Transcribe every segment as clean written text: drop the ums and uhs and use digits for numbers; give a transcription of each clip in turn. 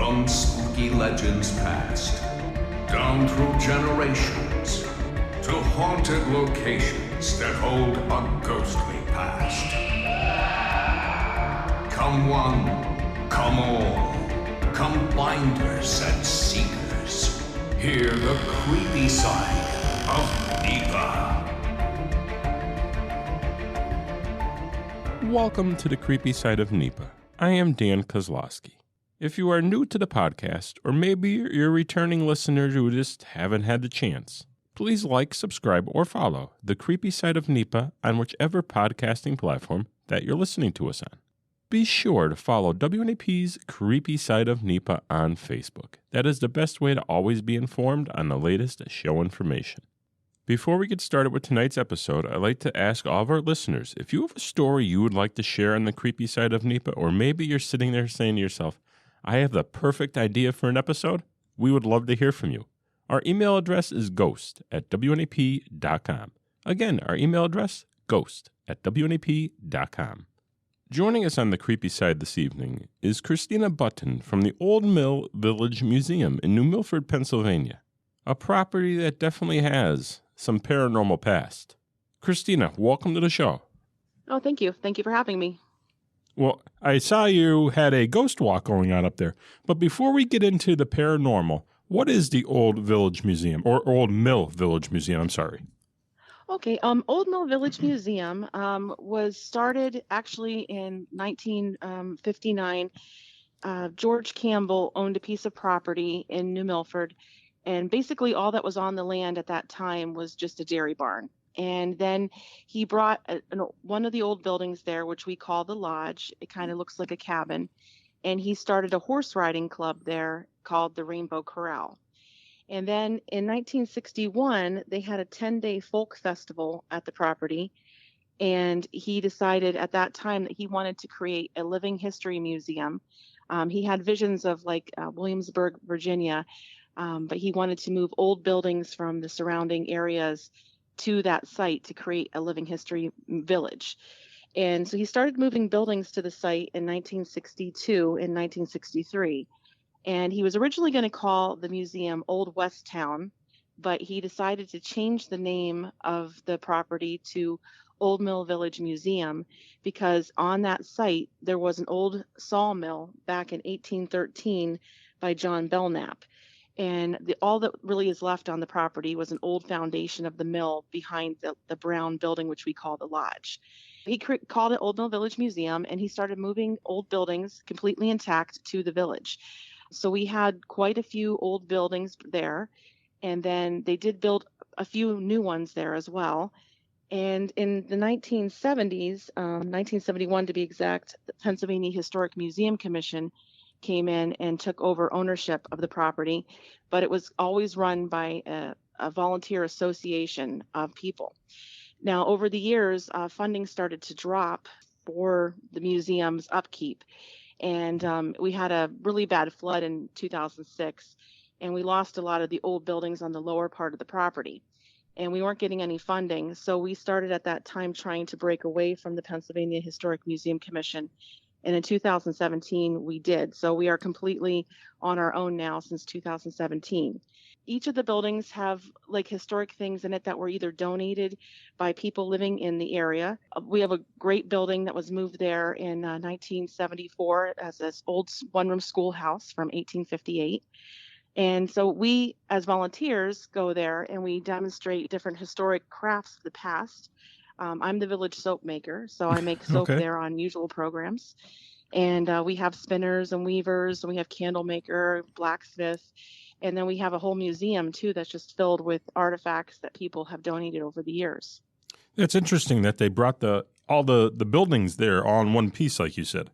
From spooky legends past, down through generations, to haunted locations that hold a ghostly past. Come one, come all, come finders and seekers. Hear the creepy side of NEPA. Welcome to the Creepy Side of NEPA. I am Dan Kosloski. If you are new to the podcast, or maybe you're a returning listener who just haven't had the chance, please like, subscribe, or follow the Creepy Side of NEPA on whichever podcasting platform that you're listening to us on. Be sure to follow WNEP's Creepy Side of NEPA on Facebook. That is the best way to always be informed on the latest show information. Before we get started with tonight's episode, I'd like to ask all of our listeners, if you have a story you would like to share on the Creepy Side of NEPA, or maybe you're sitting there saying to yourself, I have the perfect idea for an episode, we would love to hear from you. Our email address is ghost@WNEP.com. Again, our email address, ghost@WNEP.com. Joining us on the Creepy Side this evening is Christina Button from the Old Mill Village Museum in New Milford, Pennsylvania, a property that definitely has some paranormal past. Christina, welcome to the show. Oh, thank you. Thank you for having me. Well, I saw you had a ghost walk going on up there. But before we get into the paranormal, what is the Old Village Museum, or Old Mill Village Museum? I'm sorry. Okay, Old Mill Village Museum was started actually in 1959. George Campbell owned a piece of property in New Milford, and basically all that was on the land at that time was just a dairy barn. And then he brought one of the old buildings there, which we call the lodge. It kind of looks like a cabin. And he started a horse riding club there called the Rainbow Corral. And then in 1961, they had a 10-day folk festival at the property. And he decided at that time that he wanted to create a living history museum. He had visions of Williamsburg, Virginia, but he wanted to move old buildings from the surrounding areas to that site to create a living history village. And so he started moving buildings to the site in 1962 and 1963. And he was originally going to call the museum Old West Town, but he decided to change the name of the property to Old Mill Village Museum because on that site there was an old sawmill back in 1813 by John Belknap. And all that really is left on the property was an old foundation of the mill behind the brown building, which we call the lodge. He called it Old Mill Village Museum, and he started moving old buildings completely intact to the village. So we had quite a few old buildings there, and then they did build a few new ones there as well. And in the 1970s, 1971 to be exact, the Pennsylvania Historic Museum Commission came in and took over ownership of the property, but it was always run by a volunteer association of people. Now, over the years, funding started to drop for the museum's upkeep, and we had a really bad flood in 2006, and we lost a lot of the old buildings on the lower part of the property, and we weren't getting any funding, so we started at that time trying to break away from the Pennsylvania Historic Museum Commission. And in 2017, we did. So we are completely on our own now since 2017. Each of the buildings have historic things in it that were either donated by people living in the area. We have a great building that was moved there in 1974 as this old one-room schoolhouse from 1858. And so we, as volunteers, go there and we demonstrate different historic crafts of the past. I'm the village soap maker, so I make soap there on usual programs. And we have spinners and weavers, and we have candle maker, blacksmith, and then we have a whole museum, too, that's just filled with artifacts that people have donated over the years. It's interesting that they brought all the buildings there all in one piece, like you said.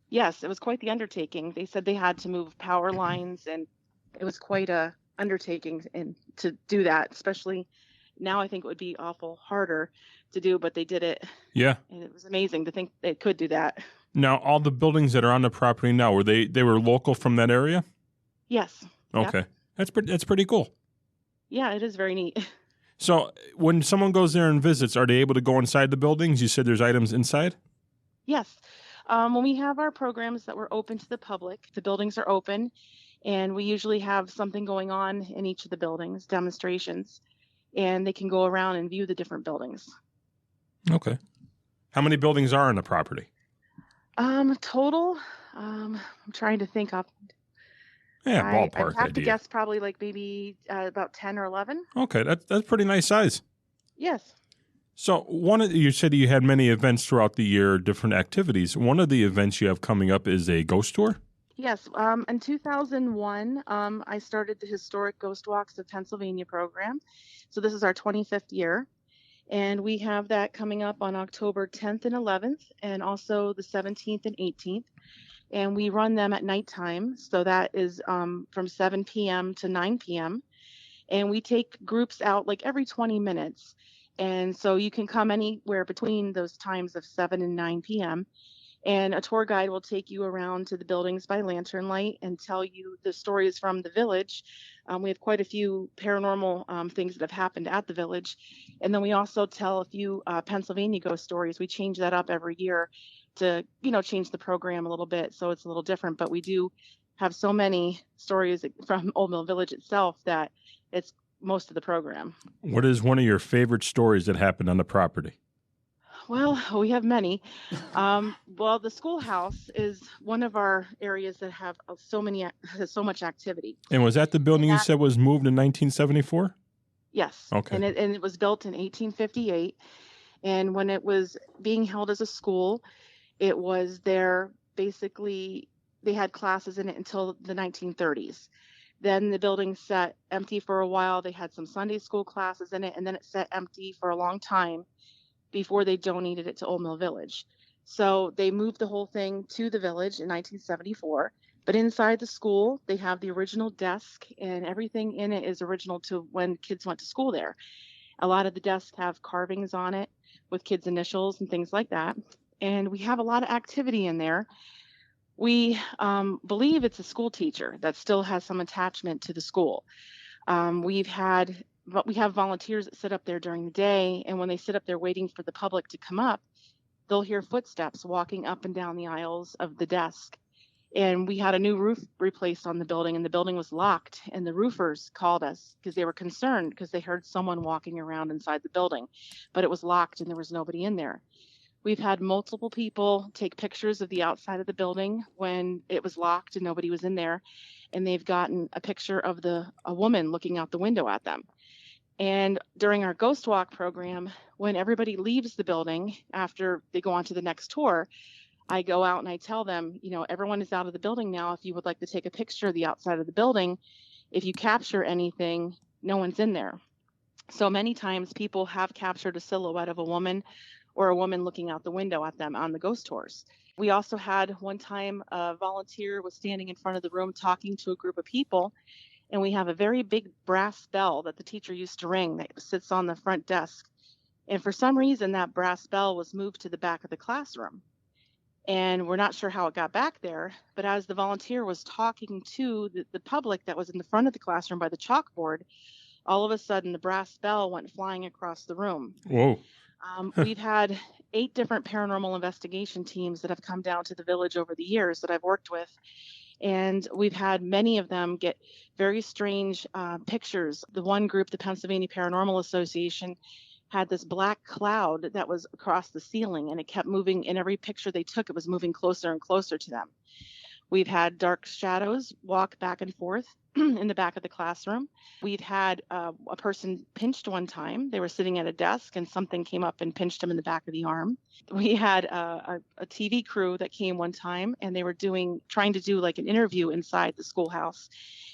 Yes, it was quite the undertaking. They said they had to move power lines, and it was quite a undertaking to do that, especially now I think it would be awful harder to do, but they did it. Yeah. And it was amazing to think they could do that. Now, all the buildings that are on the property now, were they were local from that area? Yes. Okay. Yep. That's pretty cool. Yeah, it is very neat. So when someone goes there and visits, are they able to go inside the buildings? You said there's items inside? Yes. When we have our programs that we're open to the public, the buildings are open, and we usually have something going on in each of the buildings, demonstrations, and they can go around and view the different buildings. Okay. How many buildings are on the property? Total, I'm trying to think up. Yeah, I'd ballpark have to idea. guess probably like maybe about 10 or 11. Okay, that's pretty nice size. Yes. So you said you had many events throughout the year, different activities. One of the events you have coming up is a ghost tour? Yes. In 2001, I started the Historic Ghost Walks of Pennsylvania program. So this is our 25th year. And we have that coming up on October 10th and 11th, and also the 17th and 18th. And we run them at nighttime. So that is from 7 p.m. to 9 p.m. And we take groups out like every 20 minutes. And so you can come anywhere between those times of 7 and 9 p.m. And a tour guide will take you around to the buildings by lantern light and tell you the stories from the village. We have quite a few paranormal things that have happened at the village. And then we also tell a few Pennsylvania ghost stories. We change that up every year to, change the program a little bit so it's a little different. But we do have so many stories from Old Mill Village itself that it's most of the program. What is one of your favorite stories that happened on the property? Well, we have many. Well, the schoolhouse is one of our areas that has so much activity. And was that the building you said was moved in 1974? Yes. Okay. And it was built in 1858. And when it was being held as a school, it was there basically, they had classes in it until the 1930s. Then the building sat empty for a while. They had some Sunday school classes in it, and then it sat empty for a long time before they donated it to Old Mill Village. So they moved the whole thing to the village in 1974. But inside the school, they have the original desk, and everything in it is original to when kids went to school there. A lot of the desks have carvings on it with kids' initials and things like that. And we have a lot of activity in there. We believe it's a school teacher that still has some attachment to the school. We have volunteers that sit up there during the day, and when they sit up there waiting for the public to come up, they'll hear footsteps walking up and down the aisles of the desk. And we had a new roof replaced on the building, and the building was locked, and the roofers called us because they were concerned because they heard someone walking around inside the building, but it was locked and there was nobody in there. We've had multiple people take pictures of the outside of the building when it was locked and nobody was in there, and they've gotten a picture of a woman looking out the window at them. And during our Ghost Walk program, when everybody leaves the building after they go on to the next tour, I go out and I tell them, everyone is out of the building now. If you would like to take a picture of the outside of the building, if you capture anything, no one's in there. So many times people have captured a silhouette of a woman or a woman looking out the window at them on the ghost tours. We also had one time a volunteer was standing in front of the room talking to a group of people. And we have a very big brass bell that the teacher used to ring that sits on the front desk. And for some reason, that brass bell was moved to the back of the classroom. And we're not sure how it got back there. But as the volunteer was talking to the public that was in the front of the classroom by the chalkboard, all of a sudden the brass bell went flying across the room. Whoa. We've had 8 different paranormal investigation teams that have come down to the village over the years that I've worked with. And we've had many of them get very strange pictures. The one group, the Pennsylvania Paranormal Association, had this black cloud that was across the ceiling, and it kept moving. In every picture they took, it was moving closer and closer to them. We've had dark shadows walk back and forth in the back of the classroom. We've had a person pinched one time. They were sitting at a desk and something came up and pinched them in the back of the arm. We had a TV crew that came one time, and they were trying to do like an interview inside the schoolhouse.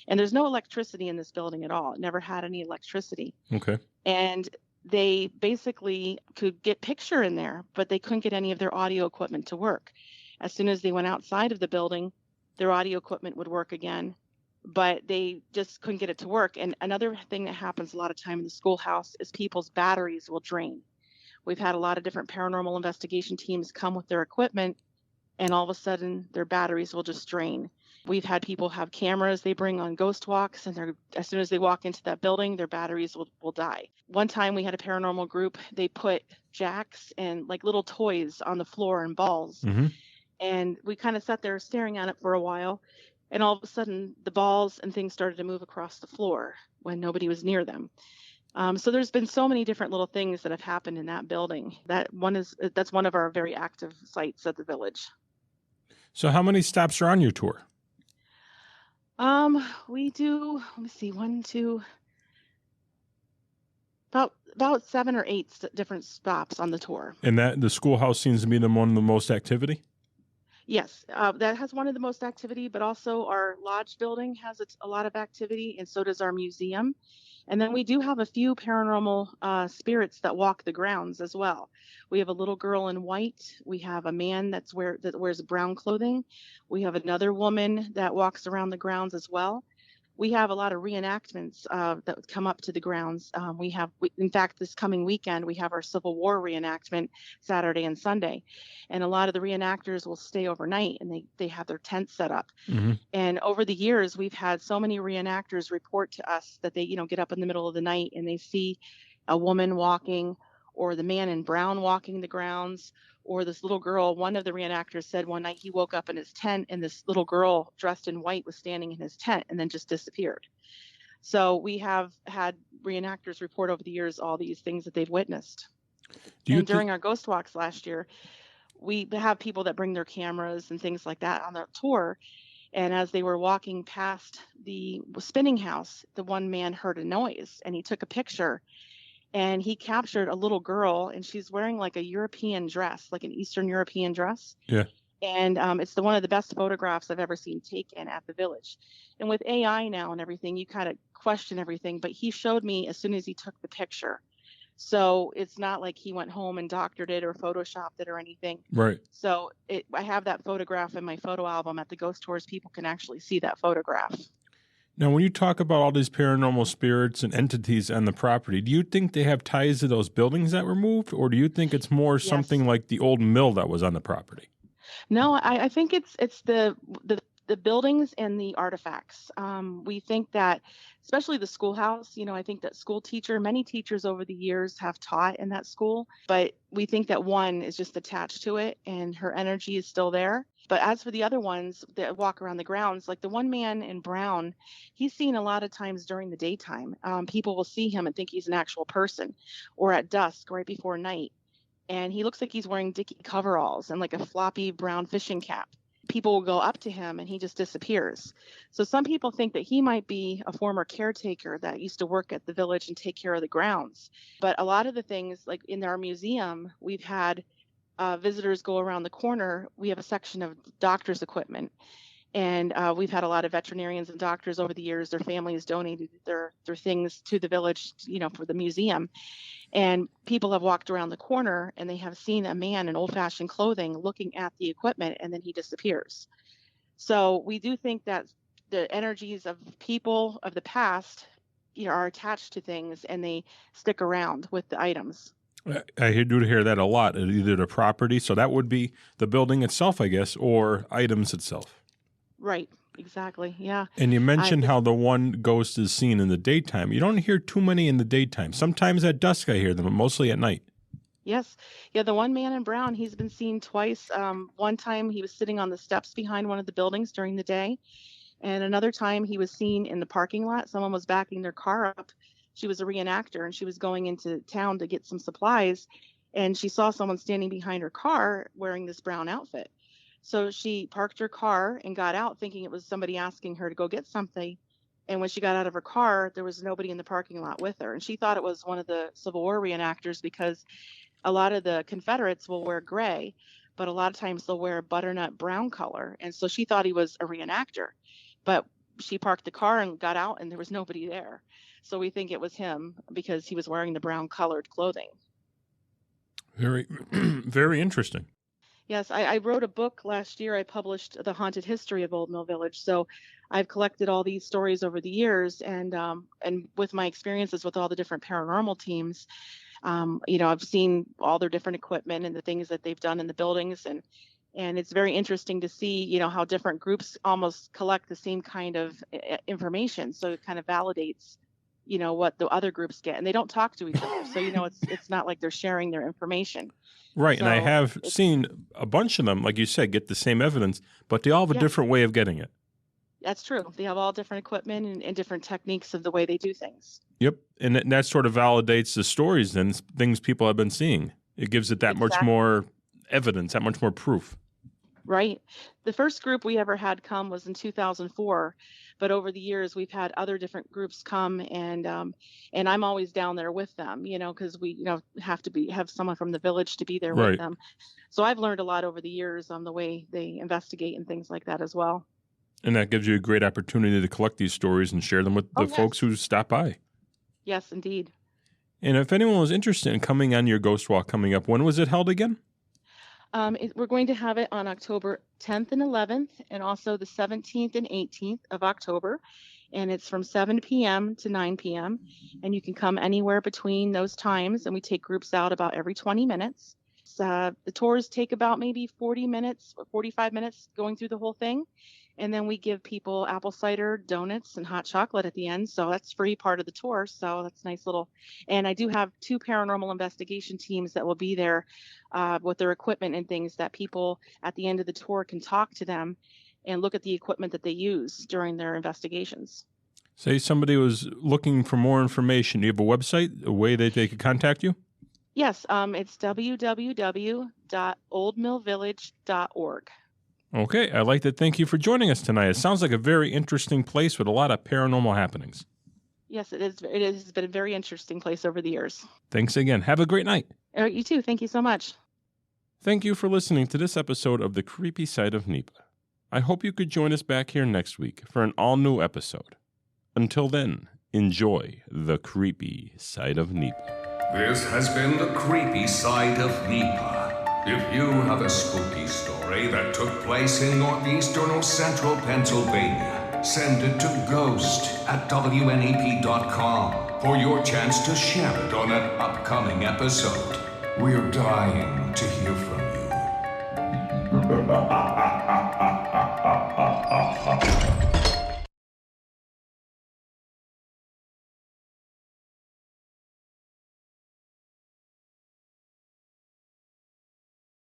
And there's no electricity in this building at all. It never had any electricity. Okay. And they basically could get picture in there, but they couldn't get any of their audio equipment to work. As soon as they went outside of the building, their audio equipment would work again, but they just couldn't get it to work. And another thing that happens a lot of time in the schoolhouse is people's batteries will drain. We've had a lot of different paranormal investigation teams come with their equipment, and all of a sudden their batteries will just drain. We've had people have cameras they bring on ghost walks, and as soon as they walk into that building, their batteries will die. One time we had a paranormal group, they put jacks and like little toys on the floor and balls. Mm-hmm. And we kind of sat there staring at it for a while. And all of a sudden, the balls and things started to move across the floor when nobody was near them. So there's been so many different little things that have happened in that building. That's one of our very active sites at the village. So how many stops are on your tour? We do, let me see, one, two, about 7 or 8 different stops on the tour. And that the schoolhouse seems to be the one of the most activity? Yes, that has one of the most activity, but also our lodge building has a lot of activity, and so does our museum. And then we do have a few paranormal spirits that walk the grounds as well. We have a little girl in white. We have a man that wears brown clothing. We have another woman that walks around the grounds as well. We have a lot of reenactments that come up to the grounds. In fact, this coming weekend, we have our Civil War reenactment Saturday and Sunday. And a lot of the reenactors will stay overnight and they have their tents set up. Mm-hmm. And over the years, we've had so many reenactors report to us that they, get up in the middle of the night and they see a woman walking, or the man in brown walking the grounds, or this little girl. One of the reenactors said one night he woke up in his tent and this little girl dressed in white was standing in his tent and then just disappeared. So we have had reenactors report over the years all these things that they've witnessed. During our ghost walks last year, we have people that bring their cameras and things like that on the tour. And as they were walking past the spinning house, the one man heard a noise and he took a picture. And he captured a little girl, and she's wearing like a European dress, like an Eastern European dress. Yeah. And it's one of the best photographs I've ever seen taken at the village. And with AI now and everything, you kind of question everything. But he showed me as soon as he took the picture. So it's not like he went home and doctored it or photoshopped it or anything. Right. So I have that photograph in my photo album at the ghost tours. People can actually see that photograph. Now, when you talk about all these paranormal spirits and entities on the property, do you think they have ties to those buildings that were moved, or do you think it's more something like the old mill that was on the property? No, I think it's the buildings and the artifacts. We think that, especially the schoolhouse, I think that many teachers over the years have taught in that school, but we think that one is just attached to it and her energy is still there. But as for the other ones that walk around the grounds, like the one man in brown, he's seen a lot of times during the daytime. People will see him and think he's an actual person, or at dusk, right before night. And he looks like he's wearing dicky coveralls and like a floppy brown fishing cap. People will go up to him and he just disappears. So some people think that he might be a former caretaker that used to work at the village and take care of the grounds. But a lot of the things, like in our museum, we've had visitors go around the corner. We have a section of doctor's equipment. And we've had a lot of veterinarians and doctors over the years. Their families donated their things to the village, for the museum. And people have walked around the corner and they have seen a man in old-fashioned clothing looking at the equipment, and then he disappears. So we do think that the energies of people of the past, are attached to things and they stick around with the items. I do hear that a lot, either the property, so that would be the building itself, I guess, or items itself. Right, exactly, yeah. And you mentioned how the one ghost is seen in the daytime. You don't hear too many in the daytime. Sometimes at dusk I hear them, but mostly at night. Yes. Yeah, the one man in brown, he's been seen twice. One time he was sitting on the steps behind one of the buildings during the day. And another time he was seen in the parking lot. Someone was backing their car up. She was a reenactor and she was going into town to get some supplies. And she saw someone standing behind her car wearing this brown outfit. So she parked her car and got out thinking it was somebody asking her to go get something. And when she got out of her car, there was nobody in the parking lot with her. And she thought it was one of the Civil War reenactors, because a lot of the Confederates will wear gray, but a lot of times they'll wear a butternut brown color. And so she thought he was a reenactor. But she parked the car and got out and there was nobody there. So we think it was him because he was wearing the brown colored clothing. Very, very interesting. Yes, I wrote a book last year. I published The Haunted History of Old Mill Village. So I've collected all these stories over the years, and with my experiences with all the different paranormal teams, I've seen all their different equipment and the things that they've done in the buildings, and it's very interesting to see, how different groups almost collect the same kind of information. So it kind of validates what the other groups get, and they don't talk to each other. So, it's not like they're sharing their information. Right, So and I have seen a bunch of them, like you said, get the same evidence, but they all have a different way of getting it. That's true. They have all different equipment and different techniques of the way they do things. Yep, and that sort of validates the stories and things people have been seeing. It gives it that much more evidence, that much more proof. Right. The first group we ever had come was in 2004, but over the years we've had other different groups come, and I'm always down there with them, because we have someone from the village to be there with them. So I've learned a lot over the years on the way they investigate and things like that as well. And that gives you a great opportunity to collect these stories and share them with the folks who stop by. Yes, indeed. And if anyone was interested in coming on your ghost walk coming up, when was it held again? We're going to have it on October 10th and 11th, and also the 17th and 18th of October. And it's from 7 p.m. to 9 p.m. And you can come anywhere between those times. And we take groups out about every 20 minutes. The tours take about maybe 40 minutes or 45 minutes going through the whole thing. And then we give people apple cider, donuts, and hot chocolate at the end. So that's free part of the tour. So that's nice little. And I do have 2 paranormal investigation teams that will be there with their equipment and things that people at the end of the tour can talk to them and look at the equipment that they use during their investigations. Say somebody was looking for more information. Do you have a website, a way that they could contact you? Yes, it's www.oldmillvillage.org. Okay, I'd like to thank you for joining us tonight. It sounds like a very interesting place with a lot of paranormal happenings. Yes, it is. It has been a very interesting place over the years. Thanks again. Have a great night. All right, you too. Thank you so much. Thank you for listening to this episode of The Creepy Side of NEPA. I hope you could join us back here next week for an all-new episode. Until then, enjoy The Creepy Side of NEPA. This has been The Creepy Side of NEPA. If you have a spooky story that took place in northeastern or central Pennsylvania, send it to ghost@WNEP.com for your chance to share it on an upcoming episode. We're dying to hear from you.